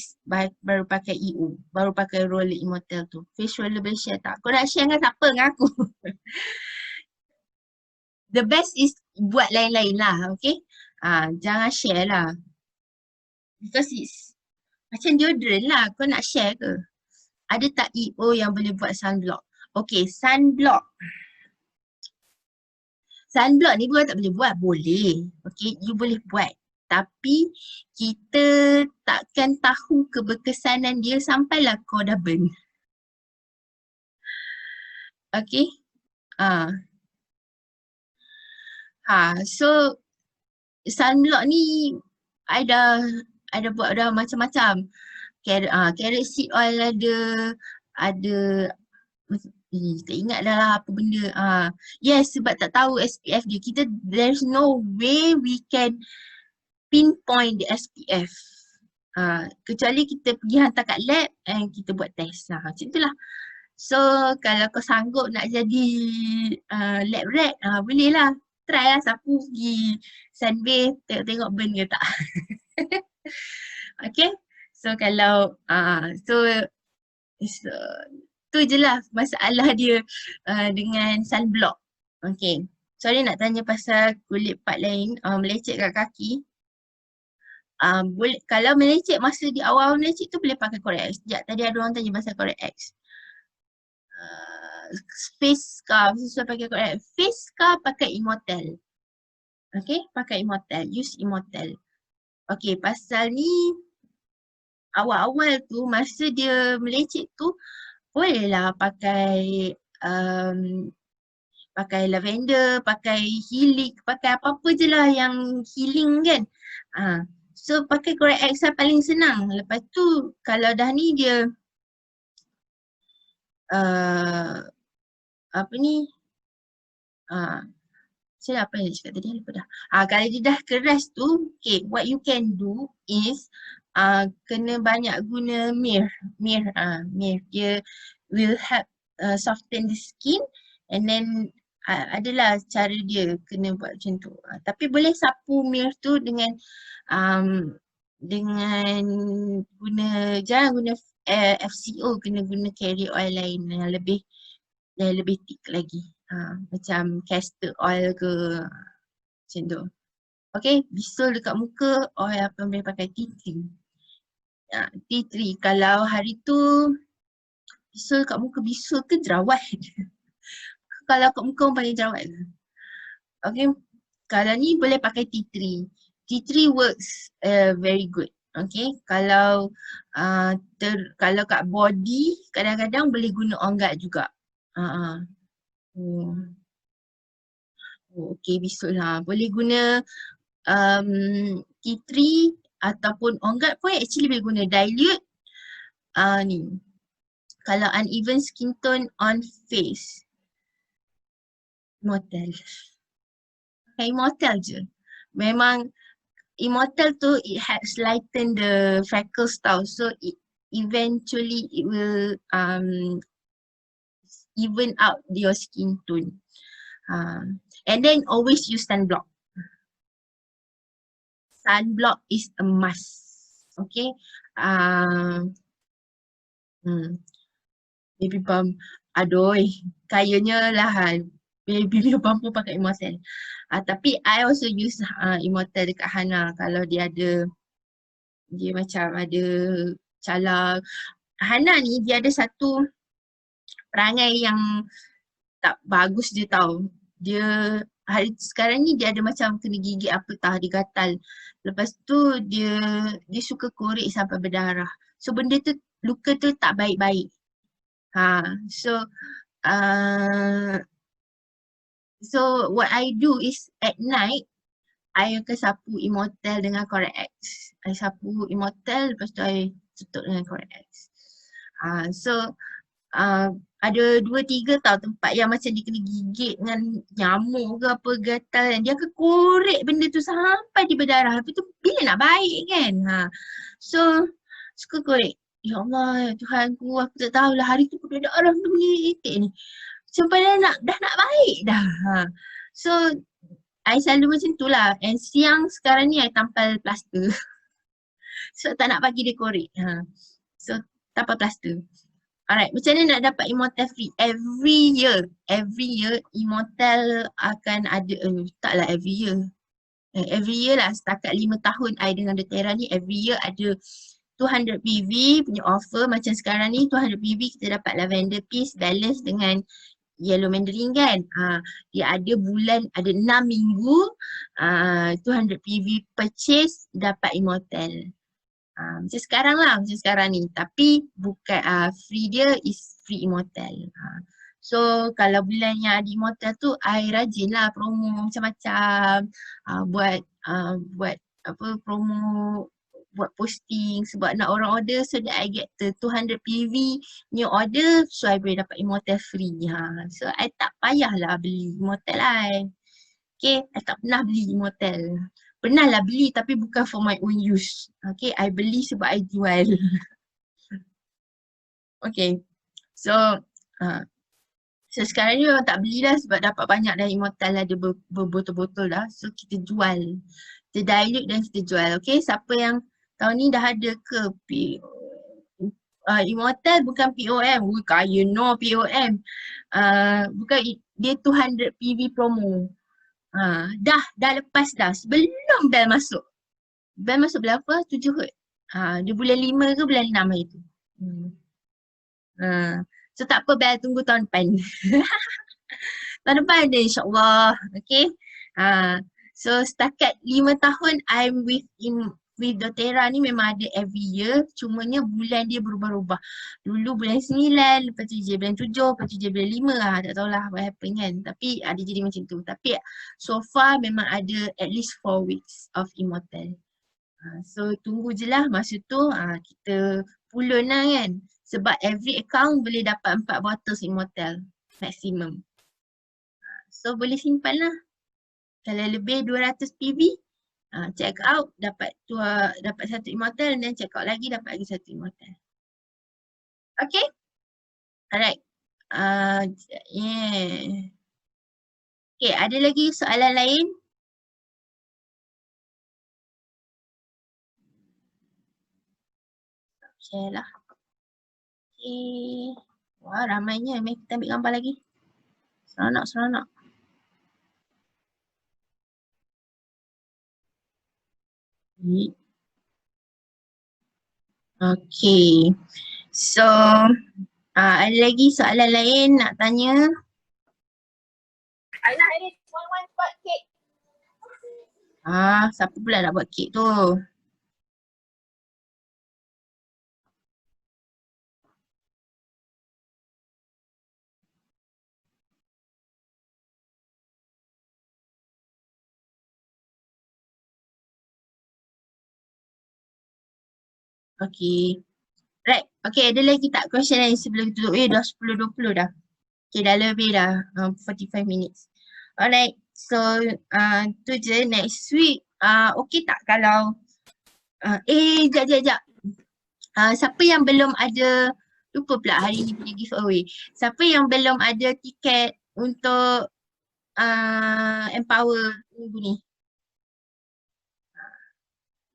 EO, baru pakai roller Immortelle tu. Face roller boleh share tak? Kau nak share dengan siapa? Dengan aku. The best is buat lain-lain lah, okay? Jangan share lah. Because it's macam deodorant lah, kau nak share ke? Ada tak EO yang boleh buat sunblock? Okay, sunblock. Sunblock ni bukan tak boleh buat, boleh. Okay, you boleh buat. Tapi kita takkan tahu keberkesanan dia sampailah kau dah burn. Okay. So sunblock ni I dah buat dah macam-macam. Carrot seed oil ada tak ingat dah lah apa benda. Yes, sebab tak tahu SPF dia. There's no way we can pinpoint the SPF. Kecuali kita pergi hantar kat lab and kita buat test. Macam itulah. So kalau kau sanggup nak jadi lab rat, boleh lah. Try lah sapu pergi sunbathe, tengok burn ke tak. Okay. So kalau tu je lah masalah dia dengan sunblock. Okay. Sorry nak tanya pasal kulit part lain, melecet kat kaki. Boleh, kalau melecet masa di awal melecet tu boleh pakai Correct X. Sekejap, tadi ada orang tanya pasal Correct X. Face scar, sesuai pakai Correct X. Face scar pakai Immortelle. Okay, pakai Immortelle, use Immortelle. Okay, pasal ni awal-awal tu masa dia melecet tu bolehlah pakai pakai lavender, pakai healing, pakai apa-apa je lah yang healing kan. So pakai Correct X lah paling senang. Lepas tu kalau dah ni dia apa ni? Saya apa yang dia cakap tadi? Lupa dah. Kalau dia dah keras tu, okay, what you can do is kena banyak guna Mir. Dia will help soften the skin, and then adalah cara dia kena buat macam tu. Tapi boleh sapu Mir tu dengan jangan guna FCO, kena guna carrier oil lain yang lebih thick lagi. Macam castor oil ke macam tu. Okay, bisul dekat muka, oil apa yang boleh pakai? Tea tree. Kalau hari tu bisul kat muka, bisul ke jerawat? Kalau kat muka orang panggil jerawat ke? Okay, kalau ni boleh pakai tea tree. Tea tree works very good. Okay, kalau kalau kat body kadang-kadang boleh guna on guard juga. Oh, okay, bisul lah. Boleh guna um, tea tree ataupun on guard pun actually boleh guna dilute ni. Kalau uneven skin tone on face, Immortal. Pakai Immortal je. Memang Immortal tu it has lighten the freckles tau. So it eventually it will even out your skin tone. And then always use sunblock. Sunblock is a must. Okay. Baby balm. Aduh, kayanya lah baby balm pun pakai Immortal. Tapi I also use Immortal dekat Hana kalau dia macam ada cala. Hana ni dia ada satu perangai yang tak bagus dia tahu. Dia hari sekarang ni dia ada macam kena gigit apa tah, dia gatal. Lepas tu dia suka korek sampai berdarah. So benda tu, luka tu tak baik-baik. So uh, so what I do is at night I akan sapu Immortal dengan Correct X. I sapu Immortal lepas tu I tutup dengan Correct X. So ada 2-3 tau tempat yang macam dia kena gigit dengan nyamuk ke apa gatal kan. Dia akan korek benda tu sampai dia berdarah. Lepas tu bila nak baik kan. So suka korek. Ya Allah, Tuhanku, aku tak tahulah hari tu berdarah tu mengitik ni. Sampai dah nak baik dah. So I selalu macam tu lah. And siang sekarang ni I tampal plaster. So tak nak bagi dia korek. So tampal plaster. Alright, macam mana nak dapat Immortal free? Every year Immortal akan ada, taklah every year. Every year lah, setakat 5 tahun I dengan doTERRA ni, every year ada 200 PV punya offer. Macam sekarang ni 200 PV kita dapat Lavender Peace balance dengan Yellow Mandarin kan. Dia ada bulan, ada 6 minggu 200 PV purchase dapat Immortal. Macam sekarang lah, macam sekarang ni. Tapi bukan free dia is free Immortal. So kalau bulan yang ada Immortal tu, I rajin lah promo macam-macam. Buat apa promo, buat posting sebab nak orang order so that I get the 200 PV new order so I boleh dapat Immortal free. So I tak payahlah beli Immortal I. Okay, I tak pernah beli Immortal. Pernah lah beli tapi bukan for my own use. Okay, I beli sebab I jual. Okay, so so sekarang ni memang tak beli dah sebab dapat banyak dah Immortal, ada berbotol-botol dah. So kita jual. Kita dilute dan kita jual. Okay, siapa yang tahun ni dah ada ke Immortal bukan POM. Kaya no POM. Bukan, dia 200 PV promo. Dah lepas dah. Sebelum bel masuk. Bel masuk berapa? 7 Hz. Dia bulan 5 ke bulan 6 hari tu. So tak apa bel, tunggu tahun depan. Tahun depan ada insyaAllah. Okay. So setakat 5 tahun I'm with doTERRA ni memang ada every year. Cumanya bulan dia berubah-ubah. Dulu bulan 9, lepas tu je bulan 7, lepas tu je bulan 5 lah. Tak tahulah what happen kan. Tapi ada jadi macam tu. Tapi so far memang ada at least 4 weeks of Immortal. So tunggu je lah masa tu kita pulun lah kan. Sebab every account boleh dapat 4 bottles Immortal maximum. So boleh simpan lah. Kalau lebih 200 PV, check out dapat satu Immortal dan check out lagi dapat lagi satu Immortal. Okay? Alright. Yeah. Okay, ada lagi soalan lain? Share lah. Okay. Wah, ramainya. Mari kita ambil gambar lagi. Seronok. Okay. So, ada lagi soalan lain nak tanya? Ayah, ini one buat kek. Siapa pula nak buat kek tu? Okay. Right. Okay, ada lagi tak question lain sebelum tutup? Dah 10.20 dah. Okay, dah lebih dah. 45 minutes. Alright. So, tu je next week. Okay tak kalau jap. Siapa yang belum ada, lupa pula hari ni punya giveaway. Siapa yang belum ada tiket untuk Empower minggu ni?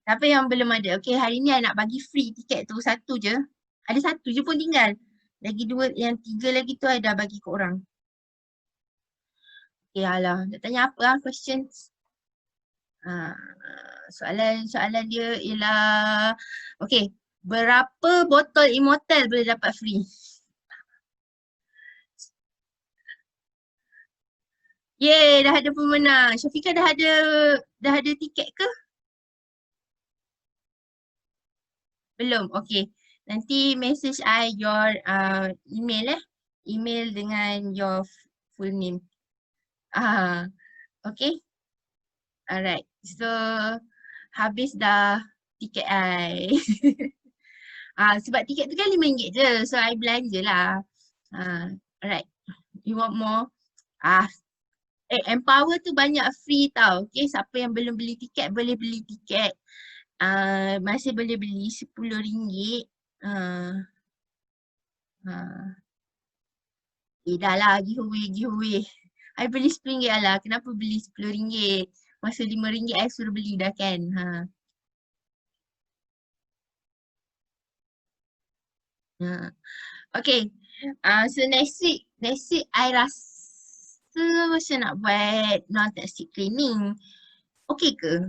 Siapa yang belum ada? Okay, hari ni I nak bagi free tiket tu, satu je. Ada satu je pun tinggal. Lagi dua, yang tiga lagi tu I dah bagi ke orang. Okay, alah. Nak tanya apa lah questions? Soalan dia ialah, okay, berapa botol Immortal boleh dapat free? Yeay, dah ada pemenang. Syafiqah dah ada tiket ke? Belum, okay. Nanti message I your email email dengan your full name. Okay. Alright. So, habis dah tiket I. Sebab tiket tu kan RM5 je. So, I belanja lah. Alright. You want more? Empower tu banyak free tau. Okay, siapa yang belum beli tiket boleh beli tiket. Masih boleh beli RM10. Dah lah, giveaway. I beli RM10 lah. Kenapa beli RM10? Masa RM5 I suruh beli dah kan. Okay. So next week I rasa macam nak buat non-toxic cleaning. Okay ke?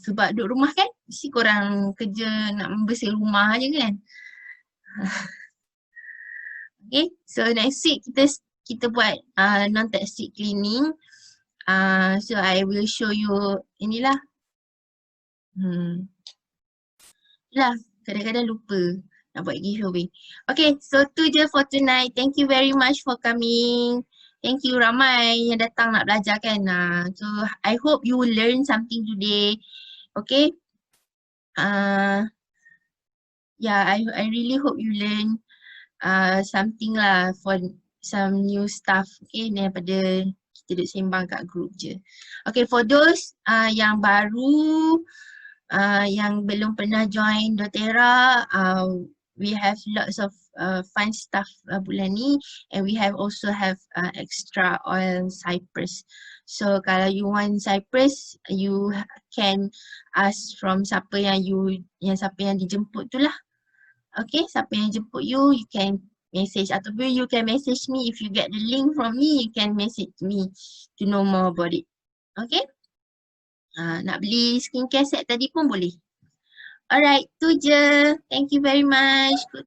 Sebab duduk rumah kan, mesti korang kerja nak membersih rumah je kan. Okay, so next week kita buat non-toxic cleaning. So I will show you inilah. Lah, kadang-kadang lupa nak buat giveaway. Okay, so tu je for tonight. Thank you very much for coming. Thank you ramai yang datang nak belajar kan. So I hope you will learn something today. Okay. Yeah, I really hope you learn something lah for some new stuff. Okay, daripada kita duduk sembang kat group je. Okay, for those yang baru, yang belum pernah join doTERRA, we have lots of fun stuff bulan ni, and we also have extra oil cypress. So kalau you want cypress, you can ask from siapa yang dijemput tu lah. Okay, siapa yang jemput you can message, ataupun you can message me if you get the link from me, you can message me to know more about it. Okay. Nak beli skincare set tadi pun boleh. Alright, tu je. Thank you very much.